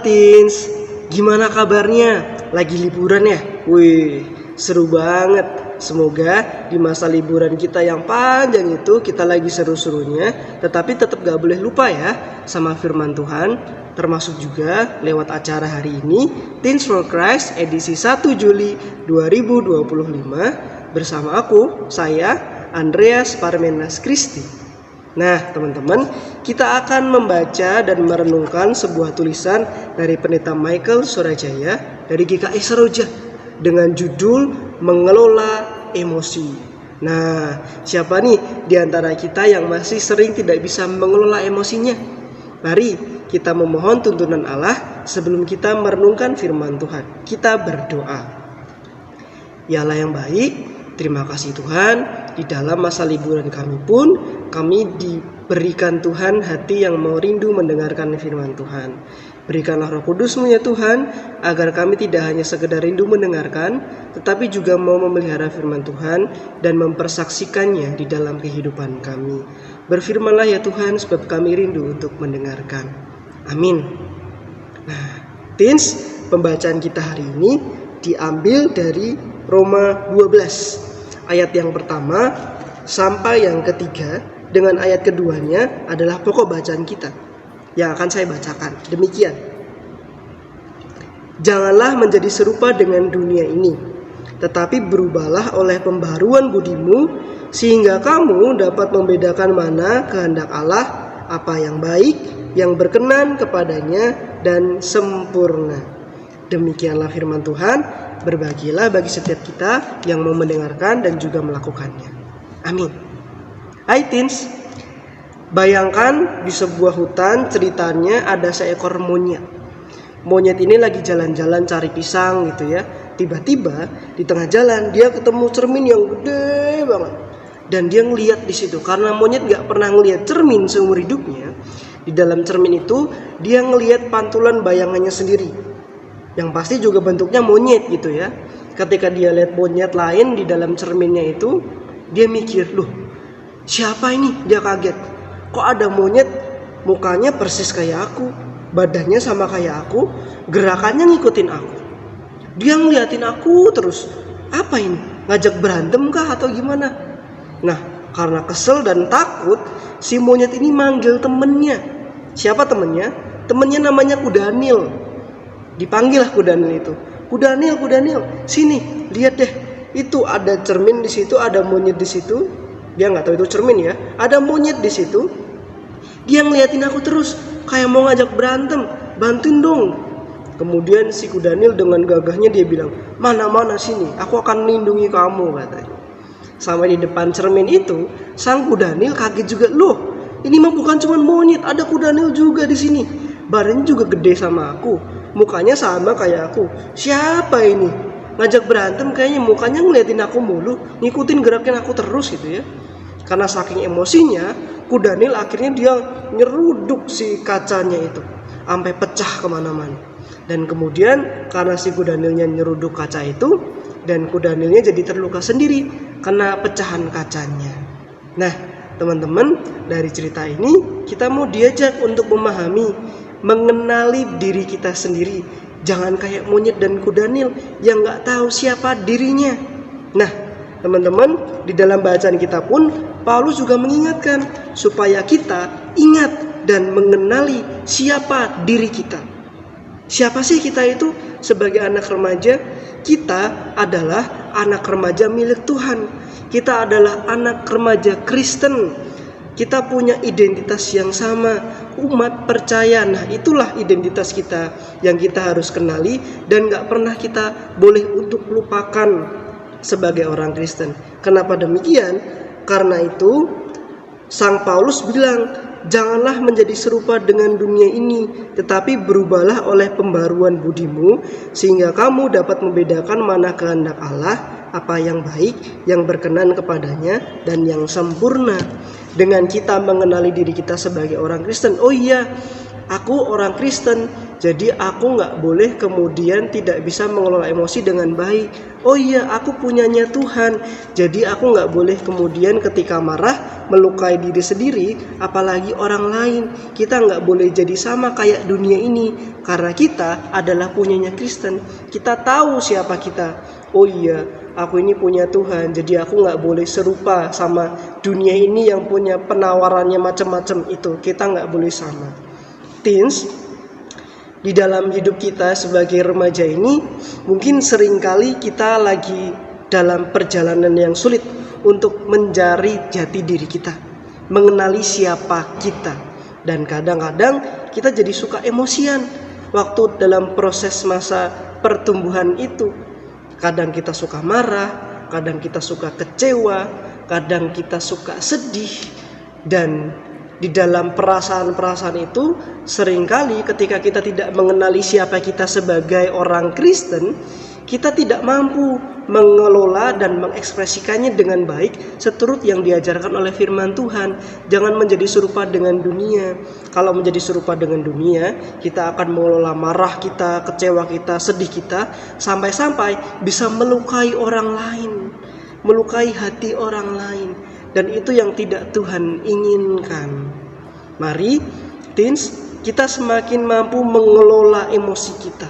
Teens, gimana kabarnya? Lagi liburan ya? Wih, seru banget. Semoga di masa liburan kita yang panjang itu kita lagi seru-serunya, tetapi tetap gak boleh lupa ya sama firman Tuhan, termasuk juga lewat acara hari ini Teens for Christ edisi 1 Juli 2025 bersama aku, saya Andreas Parmenas Kristi. Nah teman-teman, kita akan membaca dan merenungkan sebuah tulisan dari Pendeta Michael Surajaya dari GKI Seroja dengan judul Mengelola Emosi. Nah, siapa nih di antara kita yang masih sering tidak bisa mengelola emosinya? Mari kita memohon tuntunan Allah sebelum kita merenungkan firman Tuhan. Kita berdoa. Ya Allah yang baik, terima kasih Tuhan, di dalam masa liburan kami pun kami diberikan Tuhan hati yang mau rindu mendengarkan firman Tuhan. Berikanlah Roh Kudus-Mu ya Tuhan, agar kami tidak hanya sekedar rindu mendengarkan, tetapi juga mau memelihara firman Tuhan dan mempersaksikannya di dalam kehidupan kami. Berfirmanlah ya Tuhan, sebab kami rindu untuk mendengarkan. Amin. Nah, Teens, pembacaan kita hari ini diambil dari Roma 12 ayat yang pertama sampai yang ketiga, dengan ayat keduanya adalah pokok bacaan kita yang akan saya bacakan. Demikian. Janganlah menjadi serupa dengan dunia ini, tetapi berubahlah oleh pembaharuan budimu, sehingga kamu dapat membedakan mana kehendak Allah, apa yang baik, yang berkenan kepadanya, dan sempurna. Demikianlah firman Tuhan. Berbahagialah bagi setiap kita yang mau mendengarkan dan juga melakukannya. Amin. Hai Teens, bayangkan di sebuah hutan ceritanya ada seekor monyet. Monyet ini lagi jalan-jalan cari pisang gitu ya. Tiba-tiba di tengah jalan dia ketemu cermin yang gede banget. Dan dia ngeliat di situ, karena monyet gak pernah ngeliat cermin seumur hidupnya. Di dalam cermin itu dia ngeliat pantulan bayangannya sendiri, yang pasti juga bentuknya monyet gitu ya. Ketika dia lihat monyet lain di dalam cerminnya itu, dia mikir, loh siapa ini? Dia kaget, kok ada monyet mukanya persis kayak aku, badannya sama kayak aku, gerakannya ngikutin aku. Dia ngeliatin aku terus. Apa ini? Ngajak berantem kah atau gimana? Nah, karena kesel dan takut, si monyet ini manggil temennya. Siapa temennya? Temennya namanya Kudanil. Dipanggillah Kudanil itu. Kudanil, sini, lihat deh. Itu ada cermin di situ, ada monyet di situ. Dia nggak tahu itu cermin ya. Ada monyet di situ. Dia ngeliatin aku terus, kayak mau ngajak berantem. Bantuin dong. Kemudian si Kudanil dengan gagahnya dia bilang, mana sini, aku akan melindungi kamu, katanya. Sampai di depan cermin itu, sang Kudanil kaget juga, loh, ini mah bukan cuma monyet, ada Kudanil juga di sini. Badannya juga gede sama aku, mukanya sama kayak aku. Siapa ini? Ngajak berantem kayaknya, mukanya ngeliatin aku mulu, ngikutin gerakin aku terus gitu ya. Karena saking emosinya, Kudanil akhirnya dia nyeruduk si kacanya itu sampai pecah kemana-mana. Dan kemudian karena si Kudanilnya nyeruduk kaca itu, dan Kudanilnya jadi terluka sendiri kena pecahan kacanya. Nah teman-teman, dari cerita ini kita mau diajak untuk memahami, mengenali diri kita sendiri. Jangan kayak monyet dan Kudanil yang gak tahu siapa dirinya. Nah teman-teman, di dalam bacaan kita pun Paulus juga mengingatkan supaya kita ingat dan mengenali siapa diri kita. Siapa sih kita itu sebagai anak remaja? Kita adalah anak remaja milik Tuhan. Kita adalah anak remaja Kristen. Kita punya identitas yang sama, umat percaya. Nah itulah identitas kita yang kita harus kenali dan gak pernah kita boleh untuk lupakan sebagai orang Kristen. Kenapa demikian? Karena itu Sang Paulus bilang, janganlah menjadi serupa dengan dunia ini, tetapi berubahlah oleh pembaruan budimu, sehingga kamu dapat membedakan mana kehendak Allah, apa yang baik, yang berkenan kepadanya, dan yang sempurna. Dengan kita mengenali diri kita sebagai orang Kristen, oh iya, aku orang Kristen, jadi aku gak boleh kemudian tidak bisa mengelola emosi dengan baik. Oh iya, aku punyanya Tuhan, jadi aku gak boleh kemudian ketika marah melukai diri sendiri, apalagi orang lain. Kita nggak boleh jadi sama kayak dunia ini, karena kita adalah punyanya Kristen. Kita tahu siapa kita. Oh iya, aku ini punya Tuhan, jadi aku nggak boleh serupa sama dunia ini yang punya penawarannya macam-macam itu. Kita nggak boleh sama. Teens, di dalam hidup kita sebagai remaja ini, mungkin seringkali kita lagi dalam perjalanan yang sulit untuk mencari jati diri kita, mengenali siapa kita. Dan kadang-kadang kita jadi suka emosian waktu dalam proses masa pertumbuhan itu. Kadang kita suka marah, kadang kita suka kecewa, kadang kita suka sedih. Dan di dalam perasaan-perasaan itu, seringkali ketika kita tidak mengenali siapa kita sebagai orang Kristen, kita tidak mampu mengelola dan mengekspresikannya dengan baik seturut yang diajarkan oleh firman Tuhan. Jangan menjadi serupa dengan dunia. Kalau menjadi serupa dengan dunia, kita akan mengelola marah kita, kecewa kita, sedih kita, sampai-sampai bisa melukai orang lain, melukai hati orang lain. Dan itu yang tidak Tuhan inginkan. Mari, teens, kita semakin mampu mengelola emosi kita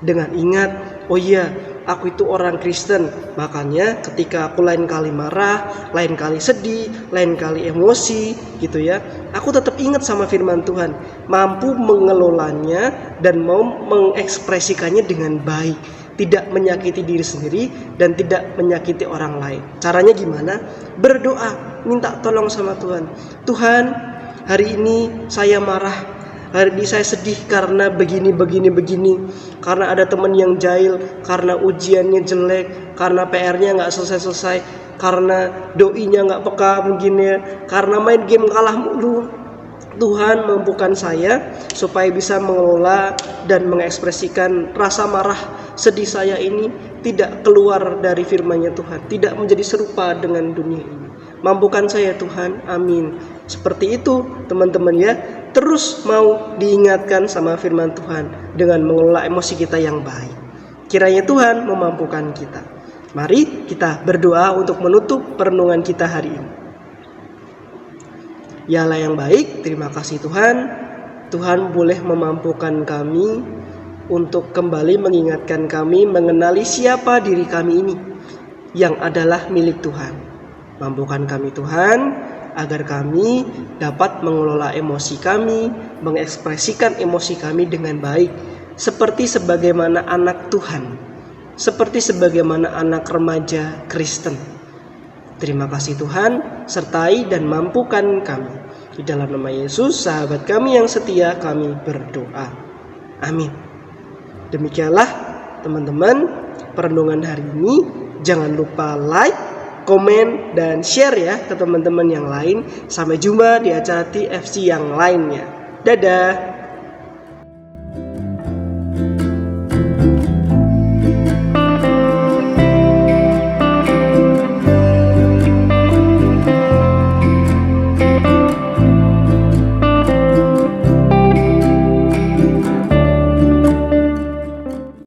dengan ingat, oh iya, aku itu orang Kristen. Makanya ketika aku lain kali marah, lain kali sedih, lain kali emosi gitu ya, aku tetap ingat sama firman Tuhan, mampu mengelolanya dan mau mengekspresikannya dengan baik, tidak menyakiti diri sendiri dan tidak menyakiti orang lain. Caranya gimana? Berdoa, minta tolong sama Tuhan. Tuhan, hari ini saya marah, hari ini saya sedih karena begini. Karena ada teman yang jahil, karena ujiannya jelek, karena PR-nya gak selesai-selesai, karena doinya gak peka mungkin ya, karena main game kalah mulu. Tuhan mampukan saya supaya bisa mengelola dan mengekspresikan rasa marah, sedih saya ini tidak keluar dari firman-Nya Tuhan, tidak menjadi serupa dengan dunia ini. Mampukan saya Tuhan, amin. Seperti itu teman-teman ya, terus mau diingatkan sama firman Tuhan dengan mengelola emosi kita yang baik. Kiranya Tuhan memampukan kita. Mari kita berdoa untuk menutup perenungan kita hari ini. Ya Allah yang baik, terima kasih Tuhan. Tuhan boleh memampukan kami untuk kembali mengingatkan kami mengenali siapa diri kami ini yang adalah milik Tuhan. Mampukan kami Tuhan agar kami dapat mengelola emosi kami, mengekspresikan emosi kami dengan baik, seperti sebagaimana anak Tuhan, seperti sebagaimana anak remaja Kristen. Terima kasih Tuhan, sertai dan mampukan kami. Di dalam nama Yesus, sahabat kami yang setia, kami berdoa. Amin. Demikianlah teman-teman perenungan hari ini. Jangan lupa like, komen, dan share ya ke teman-teman yang lain. Sampai jumpa di acara TFC yang lainnya. Dadah.